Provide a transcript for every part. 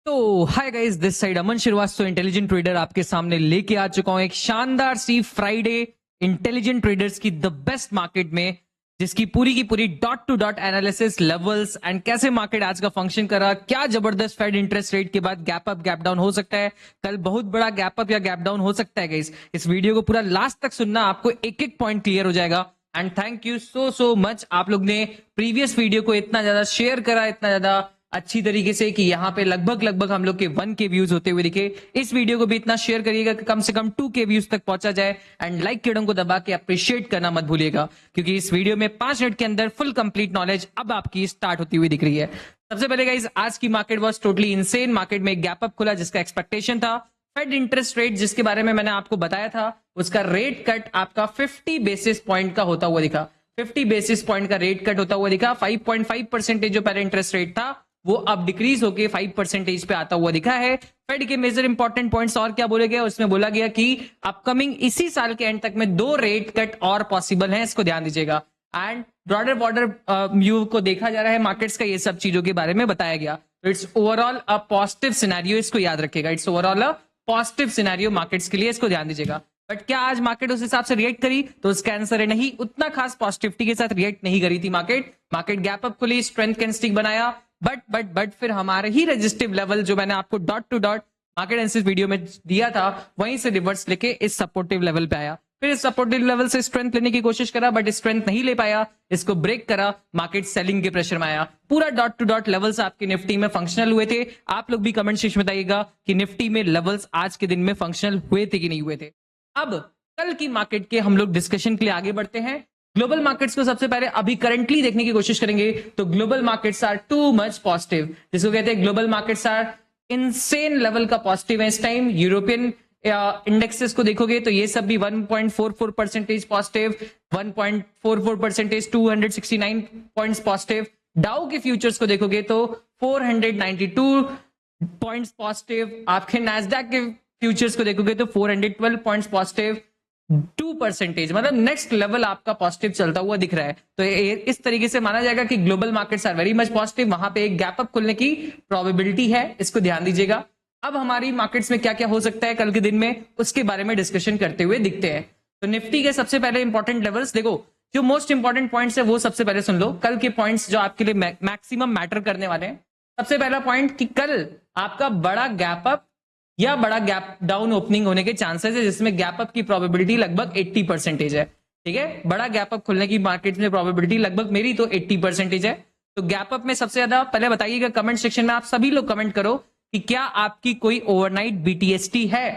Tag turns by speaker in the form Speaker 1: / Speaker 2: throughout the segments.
Speaker 1: तो hi guys, this side Aman Shrivastava intelligent trader आपके सामने लेके आ चुका हूं एक शानदार सी फ्राइडे इंटेलिजेंट ट्रेडर्स की द बेस्ट मार्केट में, जिसकी पूरी की पूरी dot to dot analysis, levels and कैसे मार्केट आज का फंक्शन करा, क्या जबरदस्त फेड इंटरेस्ट रेट के बाद गैप अप गैप डाउन हो सकता है, कल बहुत बड़ा गैप अप या गैप डाउन हो सकता है गाइस। इस वीडियो को पूरा लास्ट तक सुनना, आपको एक एक पॉइंट क्लियर हो जाएगा। And thank you so much, आप लोग ने प्रीवियस वीडियो को इतना ज्यादा शेयर करा, इतना ज्यादा अच्छी तरीके से कि यहाँ पे लगभग हम लोग के 1K व्यूज होते हुए दिखे। इस वीडियो को भी इतना शेयर करिएगा कि कम से कम 2K व्यूज तक पहुंचा जाए। एंड लाइक के बटन को दबा के अप्रिशिएट करना मत भूलिएगा, क्योंकि इस वीडियो में 5 मिनट के अंदर फुल कंप्लीट नॉलेज अब आपकी स्टार्ट होती हुई दिख रही है। सबसे पहले गाइस, आज की market was totally insane. Market में एक गैप अप खुला जिसका एक्सपेक्टेशन था। फेड इंटरेस्ट रेट जिसके बारे में मैंने आपको बताया था, उसका रेट कट आपका 50 बेसिस पॉइंट का होता हुआ दिखा। 50 बेसिस पॉइंट का रेट कट होता हुआ दिखा। 5.5% जो पहले इंटरेस्ट रेट था वो अब डिक्रीज होके 5% पे आता हुआ दिखा है। फेड के मेजर इंपॉर्टेंट पॉइंट्स और क्या बोले गए, उसमें बोला गया कि अपकमिंग इसी साल के एंड तक में 2 रेट कट और पॉसिबल हैं, इसको ध्यान दीजिएगा। एंड ब्रॉडर बॉर्डर व्यू को देखा जा रहा है मार्केट्स का, ये सब चीजों के बारे में बताया गया। तो it's overall a positive scenario, इसको याद रखिएगा। It's overall a positive scenario markets के लिए, इसको ध्यान दीजिएगा। बट क्या आज मार्केट उस हिसाब से रिएक्ट करी, तो उसका आंसर है नहीं। उतना खास पॉजिटिविटी के साथ रिएक्ट नहीं करी थी मार्केट। मार्केट गैप अप खुली, स्ट्रेंथ कैंडलस्टिक बनाया, बट फिर हमारे ही रजिस्टिव लेवल जो मैंने आपको dot to dot market analysis video में दिया था, वहीं से रिवर्स लेके इस सपोर्टिव लेवल पे आया। फिर इस सपोर्टिव लेवल से स्ट्रेंथ लेने की कोशिश करा, बट स्ट्रेंथ नहीं ले पाया, इसको ब्रेक करा, मार्केट सेलिंग के प्रेशर में आया। पूरा डॉट टू डॉट लेवल्स आपके निफ्टी में फंक्शनल हुए थे। आप लोग भी कमेंट सेक्शन में बताइएगा कि निफ्टी में लेवल्स आज के दिन में फंक्शनल हुए थे कि नहीं हुए थे। अब कल की मार्केट के हम लोग डिस्कशन के लिए आगे बढ़ते हैं। ग्लोबल मार्केट्स को सबसे पहले अभी करंटली देखने की कोशिश करेंगे। तो global markets are too much positive, जिसको कहते हैं global markets are insane level का पॉजिटिव है इस टाइम। यूरोपियन इंडेक्सेस को देखोगे तो ये सब भी 1.44% पॉजिटिव, 1.44%, 269 पॉइंट्स पॉजिटिव। डाउ के फ्यूचर्स को देखोगे तो 492 पॉइंट्स पॉजिटिव। आपके नैस्डैक के फ्यूचर्स को देखोगे तो 412 पॉइंट्स पॉजिटिव, 2%, मतलब नेक्स्ट लेवल आपका पॉजिटिव चलता हुआ दिख रहा है। तो इस तरीके से माना जाएगा कि global markets are very much positive. वहां पे एक गैप अप खुलने की प्रोबेबिलिटी है, इसको ध्यान दीजिएगा। अब हमारी मार्केट्स में क्या क्या हो सकता है कल के दिन में, उसके बारे में डिस्कशन करते हुए दिखते हैं। तो निफ्टी के सबसे पहले इंपॉर्टेंट लेवल्स देखो, जो मोस्ट इंपॉर्टेंट पॉइंट्स है वो सबसे पहले सुन लो। कल के पॉइंट्स जो आपके लिए मैक्सिमम मैटर करने वाले हैं। सबसे पहला पॉइंट कि कल आपका बड़ा गैप अप या बड़ा गैप डाउन ओपनिंग होने के चांसेस है, जिसमें गैप अप की प्रोबेबिलिटी लगभग 80% है। ठीक है, बड़ा गैप अप खुलने की मार्केट में प्रोबेबिलिटी लगभग मेरी तो 80% है। तो गैप अप में सबसे ज्यादा पहले बताइएगा कमेंट सेक्शन में, आप सभी लोग कमेंट करो कि क्या आपकी कोई ओवरनाइट बीटीएसटी है,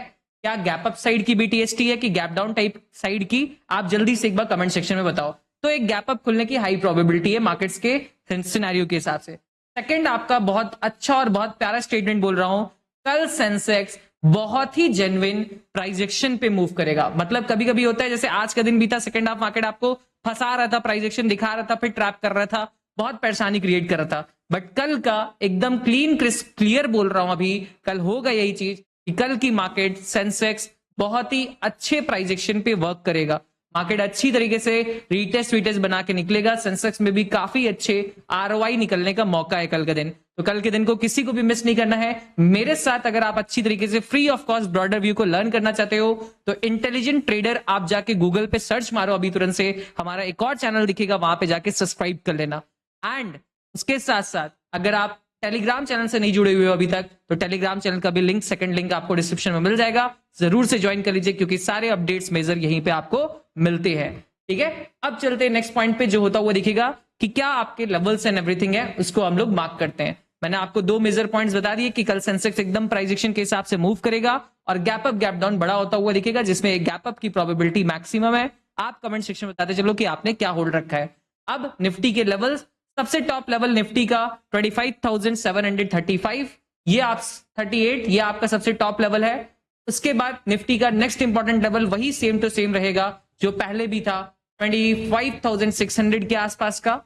Speaker 1: क्या गैप अप साइड की बीटीएसटी है कि गैप डाउन टाइप साइड की। आप जल्दी से एक बार कमेंट सेक्शन में बताओ। तो एक गैप अप खुलने की हाई प्रोबेबिलिटी है मार्केट्स के सिनेरियो के हिसाब से। सेकंड, आपका बहुत अच्छा और बहुत प्यारा स्टेटमेंट बोल रहा हूं, कल सेंसेक्स बहुत ही जेन्युइन प्राइस एक्शन पे मूव करेगा। मतलब कभी कभी होता है, जैसे आज का दिन बीता, सेकंड हाफ मार्केट आपको फंसा रहा था, प्राइस एक्शन दिखा रहा था, फिर ट्रैप कर रहा था, बहुत परेशानी क्रिएट कर रहा था। बट कल का एकदम क्लीन क्रिस्प क्लियर बोल रहा हूं, अभी कल होगा यही चीज कि कल की मार्केट सेंसेक्स बहुत ही अच्छे प्राइस एक्शन पे वर्क करेगा। मार्केट अच्छी तरीके से रीटेस्ट वीटेस्ट बना के निकलेगा। सेंसेक्स में भी काफी अच्छे आरओआई निकलने का मौका है कल के दिन। तो कल के दिन को किसी को भी मिस नहीं करना है। मेरे साथ अगर आप अच्छी तरीके से free of cost broader view को लर्न करना चाहते हो तो इंटेलिजेंट ट्रेडर आप जाके गूगल पे सर्च मारो अभी तुरंत से, हमारा एक और चैनल दिखेगा, वहां पे जाके सब्सक्राइब कर लेना। एंड उसके साथ साथ अगर आप टेलीग्राम चैनल से नहीं जुड़े हुए हो अभी तक, तो टेलीग्राम चैनल का भी लिंक, सेकंड लिंक आपको डिस्क्रिप्शन में मिल जाएगा, जरूर से ज्वाइन कर लीजिए, क्योंकि सारे अपडेट्स मेजर यहीं पे आपको मिलते हैं। ठीक है, अब चलते हैं नेक्स्ट पॉइंट पे, जो होता हुआ दिखेगा कि क्या आपके लेवल्स एंड एवरीथिंग है, उसको हम लोग मार्क करते हैं। मैंने आपको 2 मेजर पॉइंट्स बता दिए कि कल सेंसेक्स एकदम प्राइस एक्शन के हिसाब से मूव करेगा और गैप अप गैप डाउन बड़ा होता हुआ दिखेगा, जिसमें एक गैप अप की प्रोबेबिलिटी मैक्सिमम है। आप कमेंट सेक्शन में बताते चलो कि आपने क्या होल्ड रखा है। अब निफ्टी के लेवल्स, सबसे टॉप लेवल निफ्टी का 25,735, ये आप 38, ये आपका सबसे टॉप लेवल है। उसके बाद निफ्टी का नेक्स्ट इंपॉर्टेंट लेवल वही सेम टू सेम रहेगा जो पहले भी था, 25,600 के आसपास का।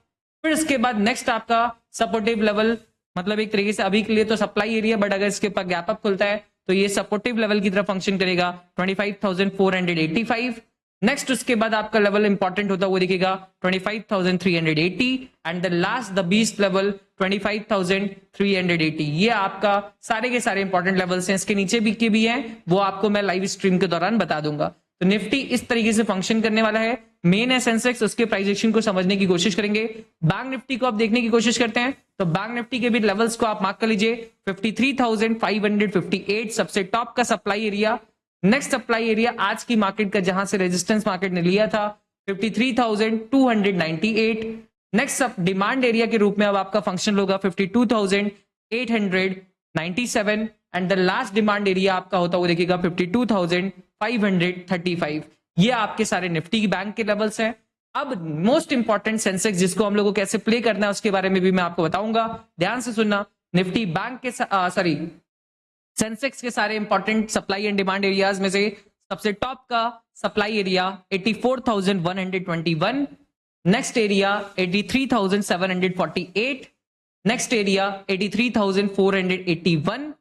Speaker 1: फिर उसके बाद नेक्स्ट आपका सपोर्टिव लेवल, मतलब एक तरीके से अभी के लिए तो सप्लाई एरिया, बट अगर इसके ऊपर गैप अप खुलता है तो ये सपोर्टिव लेवल की तरफ फंक्शन करेगा, 25,485। नेक्स्ट उसके बाद आपका लेवल इंपॉर्टेंट होता है वो देखिएगा 25,380 and the last the beast level 25,380। ये आपका सारे के सारे इंपॉर्टेंट लेवल्स हैं। इसके नीचे भी के भी हैं, वो आपको मैं लाइव स्ट्रीम के दौरान बता दूंगा। तो निफ्टी इस तरीके से फंक्शन करने वाला है। मेन है सेंसेक्स, उसके प्राइस एक्शन को समझने की कोशिश करेंगे। बैंक निफ्टी को आप देखने की कोशिश करते हैं तो बैंक निफ्टी के भी लेवल्स को आप मार्क कर लीजिए। 53,558 सबसे टॉप का supply area. Next supply area आज की मार्केट का जहां से रेजिस्टेंस मार्केट ने लिया था 53,298। नेक्स्ट डिमांड एरिया के रूप में अब आपका फंक्शन होगा 52,897 and the last demand area आपका होता हुआ देखिएगा 52,535। ये आपके सारे निफ्टी की बैंक के लेवल्स हैं। अब मोस्ट इंपॉर्टेंट सेंसेक्स जिसको हम लोग को कैसे प्ले करना है उसके बारे में भी मैं आपको बताऊंगा, ध्यान से सुनना। निफ्टी बैंक के सेंसेक्स के सारे important supply and demand areas में से सबसे टॉप का supply area 84,121, next area 83,748, next area 83,481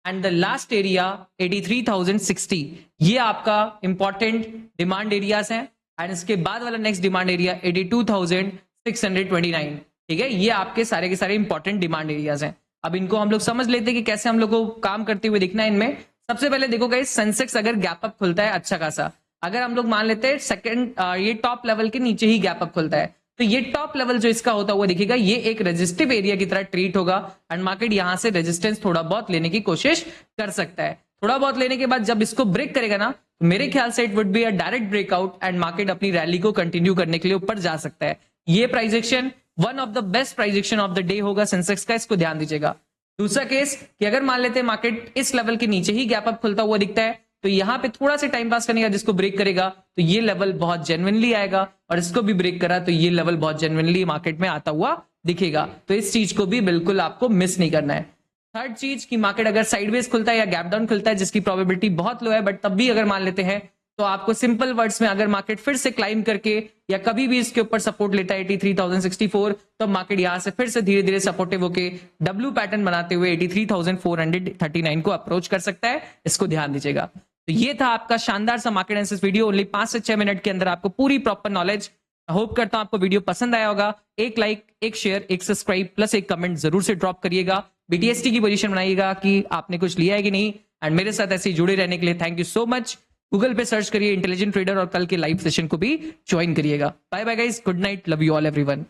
Speaker 1: and the last area 83,060। ये आपका इंपॉर्टेंट डिमांड एरियाज हैं एंड इसके बाद वाला नेक्स्ट डिमांड एरिया 82,629। ठीक है, ये आपके सारे के सारे इंपॉर्टेंट डिमांड एरियाज हैं। अब इनको हम लोग समझ लेते हैं कि कैसे हम लोग को काम करते हुए दिखना है इनमें। सबसे पहले देखो गाइस, सेंसेक्स अगर गैप अप खुलता है अच्छा खासा, अगर हम लोग मान लेते हैं सेकंड ये टॉप लेवल के नीचे ही गैप अप खुलता है तो ये टॉप लेवल जो इसका होता हुआ दिखेगा ये एक रेजिस्टिव एरिया की तरह ट्रीट होगा एंड मार्केट यहां से रेजिस्टेंस थोड़ा बहुत लेने की कोशिश कर सकता है। थोड़ा बहुत लेने के बाद जब इसको ब्रेक करेगा ना तो मेरे ख्याल से it would be a direct breakout and market अपनी रैली को कंटिन्यू करने के लिए ऊपर जा सकता है। ये price action one of the best price action of the day होगा सेंसेक्स का, इसको ध्यान दीजिएगा। दूसरा केस कि अगर मान लेते हैं मार्केट इस लेवल के नीचे ही गैप अप खुलता हुआ दिखता है तो यहां पे थोड़ा सा टाइम पास करने का जिसको ब्रेक करेगा तो ये लेवल बहुत जेन्युइनली आएगा और इसको भी ब्रेक करा तो ये लेवल बहुत जेन्युइनली मार्केट में आता हुआ दिखेगा। तो इस चीज को भी बिल्कुल आपको मिस नहीं करना है। थर्ड चीज कि मार्केट अगर साइडवेज खुलता है या गैप डाउन खुलता है जिसकी प्रोबेबिलिटी बहुत लो है बट तब भी अगर मान लेते हैं तो आपको सिंपल वर्ड्स में अगर मार्केट फिर से क्लाइम करके या कभी भी इसके ऊपर सपोर्ट लेता है 83,064 तो मार्केट यहां से फिर से धीरे धीरे सपोर्टिव होके डब्ल्यू पैटर्न बनाते हुए 83,439 को अप्रोच कर सकता है, इसको ध्यान दीजिएगा। तो ये था आपका शानदार सा मार्केट एनालिसिस वीडियो। ओनली 5 से 6 मिनट के अंदर आपको पूरी प्रॉपर नॉलेज। होप करता हूं आपको वीडियो पसंद आया होगा। एक लाइक, एक शेयर, एक सब्सक्राइब प्लस एक कमेंट जरूर से ड्रॉप करिएगा। बीटीएसटी की पोजीशन बनाइएगा कि आपने कुछ लिया है कि नहीं एंड मेरे साथ ऐसे जुड़े रहने के लिए thank you so much. Google पे सर्च करिए इंटेलिजेंट ट्रेडर और कल के लाइव सेशन को भी ज्वाइन करिएगा। Bye bye guys, good night, love you all everyone.